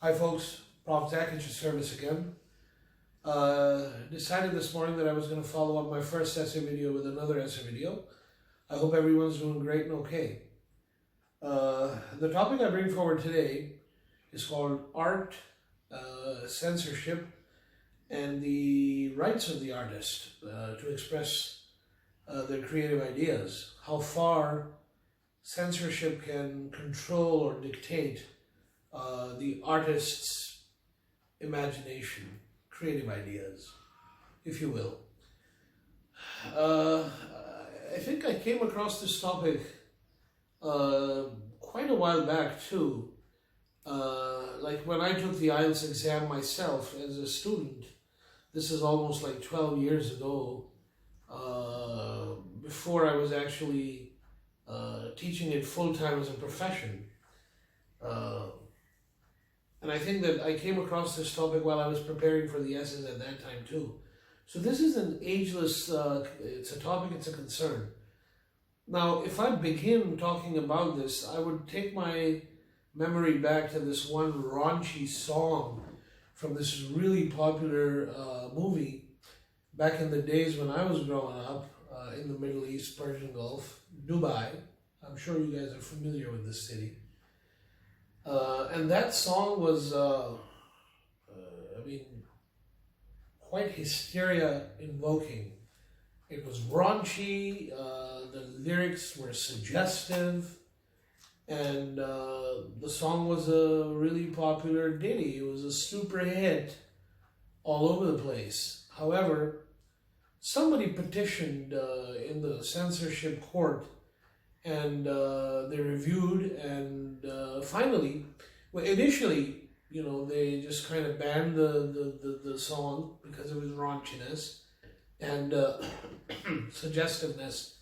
Hi folks, Prof.ZAK at your service again. Decided this morning that I was going to follow up my first essay video with another essay video. I hope everyone's doing great and okay. The topic I bring forward today is called Art, Censorship, and the Rights of the Artist to express their creative ideas. How far censorship can control or dictate the artist's imagination, creative ideas, if you will. I think I came across this topic quite a while back too. Like when I took the IELTS exam myself as a student, this is almost like 12 years ago, before I was actually teaching it full-time as a profession. And I think that I came across this topic while I was preparing for the essays at that time too. So this is an ageless, it's a topic, it's a concern. Now, if I begin talking about this, I would take my memory back to this one raunchy song from this really popular movie back in the days when I was growing up in the Middle East, Persian Gulf, Dubai. I'm sure you guys are familiar with this city. And that song was, quite hysteria invoking. It was raunchy, the lyrics were suggestive, and the song was a really popular ditty. It was a super hit all over the place. However, somebody petitioned in the censorship court, and they reviewed, and finally, well, initially, you know, they just kind of banned the song because of its raunchiness and suggestiveness.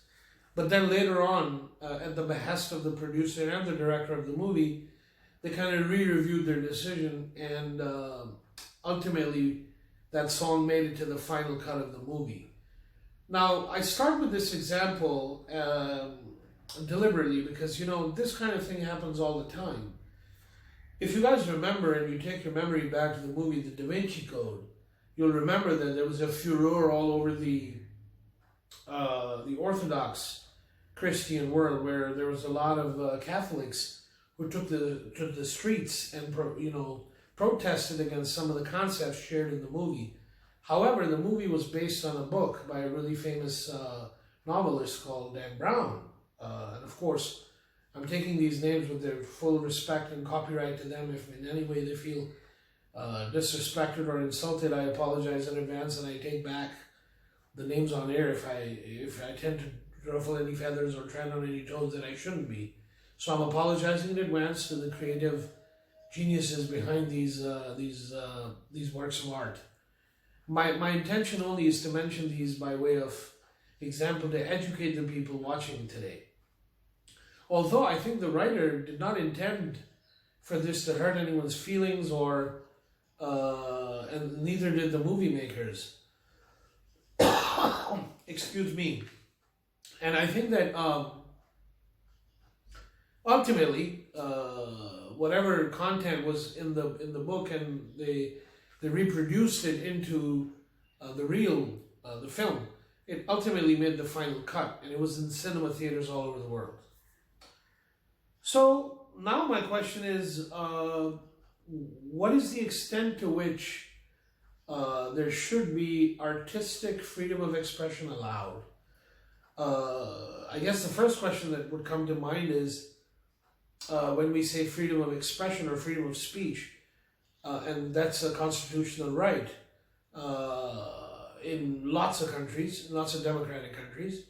But then later on, at the behest of the producer and the director of the movie, they kind of re-reviewed their decision, and ultimately that song made it to the final cut of the movie. Now, I start with this example deliberately because, you know, this kind of thing happens all the time. If you guys remember and you take your memory back to the movie The Da Vinci Code, you'll remember that there was a furor all over the Orthodox Christian world, where there was a lot of Catholics who took the streets and protested against some of the concepts shared in the movie. However, the movie was based on a book by a really famous novelist called Dan Brown. And of course, I'm taking these names with their full respect and copyright to them. If in any way they feel disrespected or insulted, I apologize in advance, and I take back the names on air if I tend to ruffle any feathers or tread on any toes that I shouldn't be. So I'm apologizing in advance to the creative geniuses behind these works of art. My intention only is to mention these by way of example to educate the people watching today. Although I think the writer did not intend for this to hurt anyone's feelings, or and neither did the movie makers. Excuse me. And I think that ultimately, whatever content was in the book, and they reproduced it into the film, it ultimately made the final cut, and it was in cinema theaters all over the world. So now my question is, what is the extent to which there should be artistic freedom of expression allowed? I guess the first question that would come to mind is when we say freedom of expression or freedom of speech, and that's a constitutional right in lots of countries, lots of democratic countries.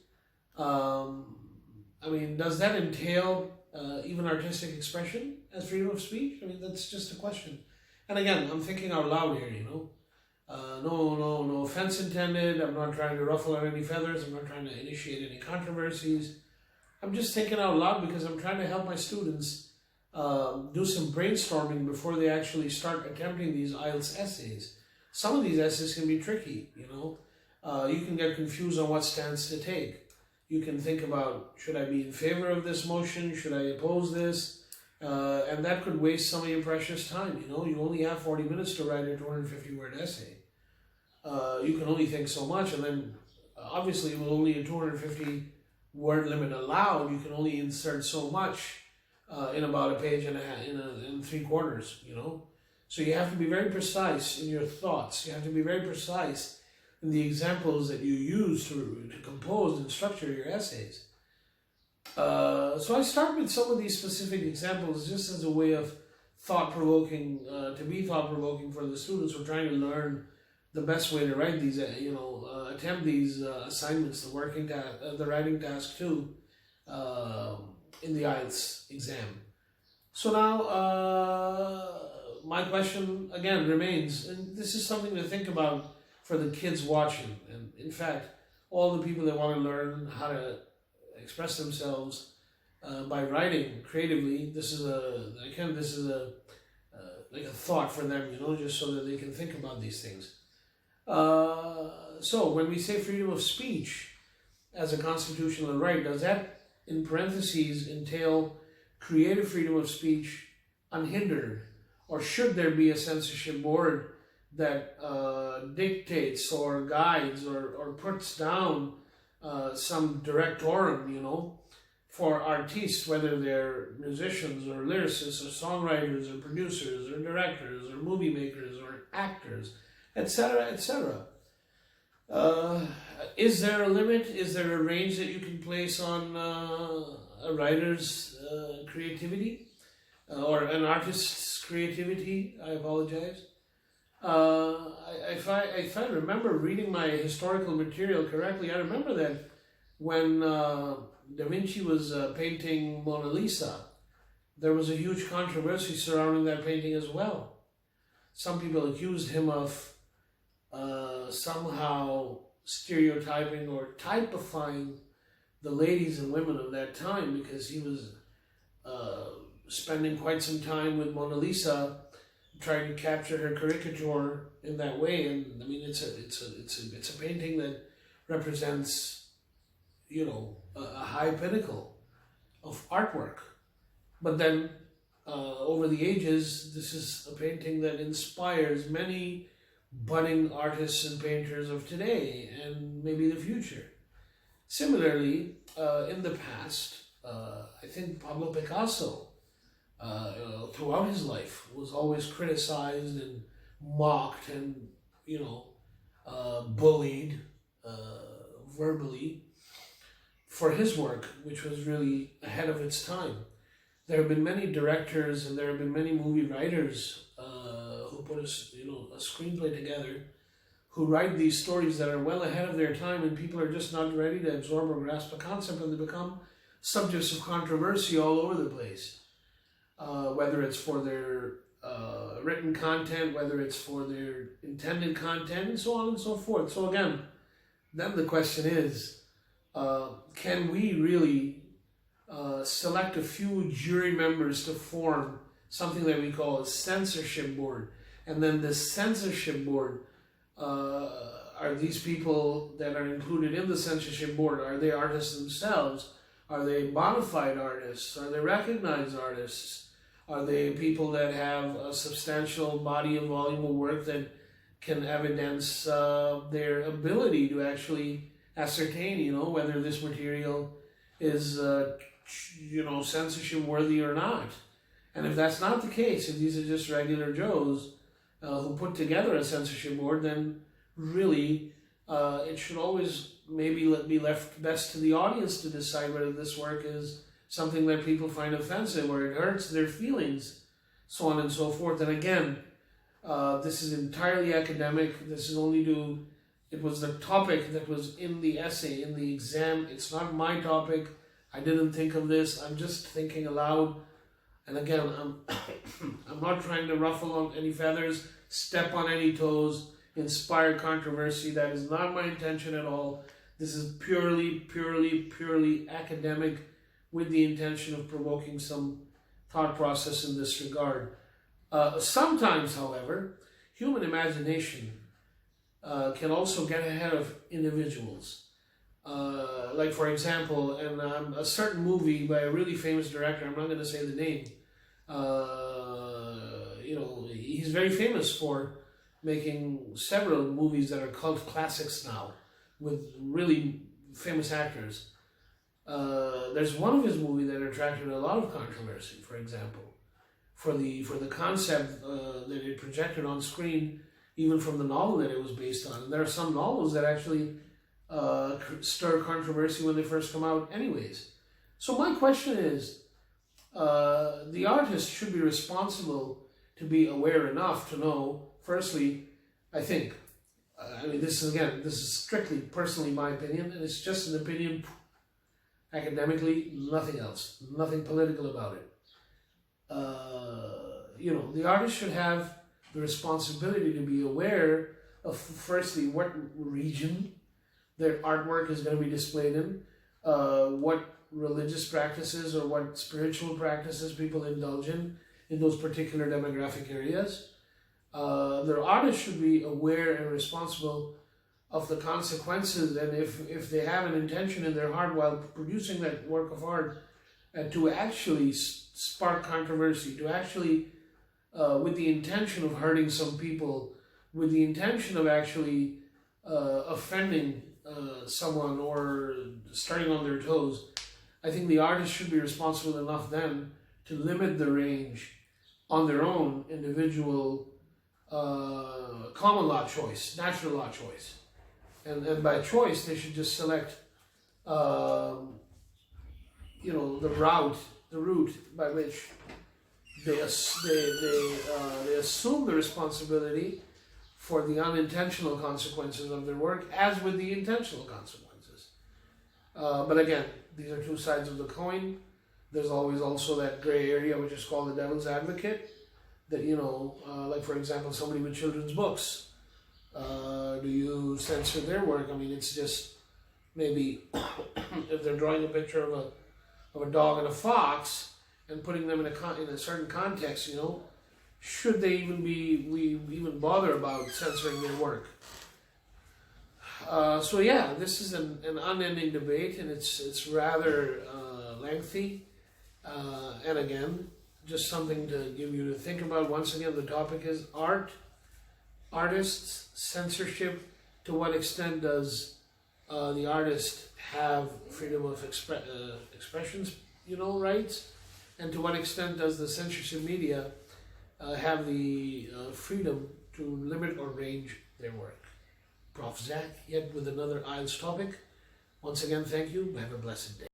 Does that entail even artistic expression as freedom of speech? I mean, that's just a question. And again, I'm thinking out loud here, you know. No offense intended. I'm not trying to ruffle any feathers. I'm not trying to initiate any controversies. I'm just thinking out loud because I'm trying to help my students do some brainstorming before they actually start attempting these IELTS essays. Some of these essays can be tricky, you know. You can get confused on what stance to take. You can think about, should I be in favor of this motion? Should I oppose this? And that could waste some of your precious time. You know, you only have 40 minutes to write a 250-word essay. You can only think so much, and then obviously with only a 250-word limit allowed, you can only insert so much in about a page and a half, in 3/4, you know. So you have to be very precise in your thoughts. You have to be very precise in the examples that you use to compose and structure your essays. So I start with some of these specific examples just as a way of thought-provoking, to be thought-provoking for the students who are trying to learn the best way to write these, attempt these assignments, the writing task too, in the IELTS exam. So now, my question again remains, and this is something to think about for the kids watching, and in fact, all the people that want to learn how to express themselves by writing creatively. This is like a thought for them, you know, just so that they can think about these things. So when we say freedom of speech as a constitutional right, does that in parentheses entail creative freedom of speech unhindered, or should there be a censorship board that dictates or guides or puts down some directorum, you know, for artists, whether they're musicians or lyricists or songwriters or producers or directors or movie makers or actors, etc., etc. Is there a limit? Is there a range that you can place on a writer's creativity or an artist's creativity? I apologize. If I remember reading my historical material correctly, I remember that when Da Vinci was painting Mona Lisa, there was a huge controversy surrounding that painting as well. Some people accused him of somehow stereotyping or typifying the ladies and women of that time, because he was spending quite some time with Mona Lisa, trying to capture her caricature in that way. And I mean, it's a painting that represents, you know, a high pinnacle of artwork. But then over the ages, this is a painting that inspires many budding artists and painters of today and maybe the future. Similarly, in the past, I think Pablo Picasso, throughout his life, was always criticized and mocked and, you know, bullied verbally for his work, which was really ahead of its time. There have been many directors and there have been many movie writers who put a screenplay together, who write these stories that are well ahead of their time, and people are just not ready to absorb or grasp the concept, and they become subjects of controversy all over the place. Whether it's for their written content, whether it's for their intended content, and so on and so forth. So again, then the question is, can we really select a few jury members to form something that we call a censorship board? And then the censorship board, are these people that are included in the censorship board, are they artists themselves? Are they bona fide artists? Are they recognized artists? Are they people that have a substantial body and volume of work that can evidence their ability to actually ascertain, you know, whether this material is, censorship worthy or not? And if that's not the case, if these are just regular Joes who put together a censorship board, then really it should always maybe be left best to the audience to decide whether this work is something that people find offensive or it hurts their feelings, so on and so forth. And again, this is entirely academic. This is only it was the topic that was in the essay, in the exam. It's not my topic. I didn't think of this. I'm just thinking aloud. And again, I'm not trying to ruffle on any feathers, step on any toes, inspire controversy. That is not my intention at all. This is purely academic, with the intention of provoking some thought process in this regard. Sometimes, however, human imagination can also get ahead of individuals. Like, for example, in a certain movie by a really famous director, I'm not going to say the name, He's very famous for making several movies that are cult classics now with really famous actors. There's one of his movies that attracted a lot of controversy, for example, for the concept that it projected on screen, even from the novel that it was based on. And there are some novels that actually stir controversy when they first come out anyways. So my question is, the artist should be responsible to be aware enough to know, firstly, I think, this is strictly personally my opinion, and it's just an opinion academically, nothing else, nothing political about it. The artist should have the responsibility to be aware of, firstly, what region their artwork is going to be displayed in, what religious practices or what spiritual practices people indulge in those particular demographic areas. Their artists should be aware and responsible of the consequences, and if they have an intention in their heart while producing that work of art to actually spark controversy, to actually, with the intention of hurting some people, with the intention of actually offending someone or starting on their toes, I think the artist should be responsible enough then to limit the range on their own individual common law choice, natural law choice. And by choice, they should just select, the route by which they assume the responsibility for the unintentional consequences of their work, as with the intentional consequences. But again, these are two sides of the coin. There's always also that gray area, which is called the devil's advocate, that, like for example, somebody with children's books, do you censor their work? It's just maybe if they're drawing a picture of a dog and a fox and putting them in a certain context, should they even bother about censoring their work? This is an unending debate, and it's rather lengthy, and again, just something to give you to think about. Once again, the topic is artists, censorship. To what extent does the artist have freedom of expressions, rights? And to what extent does the censorship media have the freedom to limit or range their work? Prof.ZAK, yet with another IELTS topic. Once again, thank you. Have a blessed day.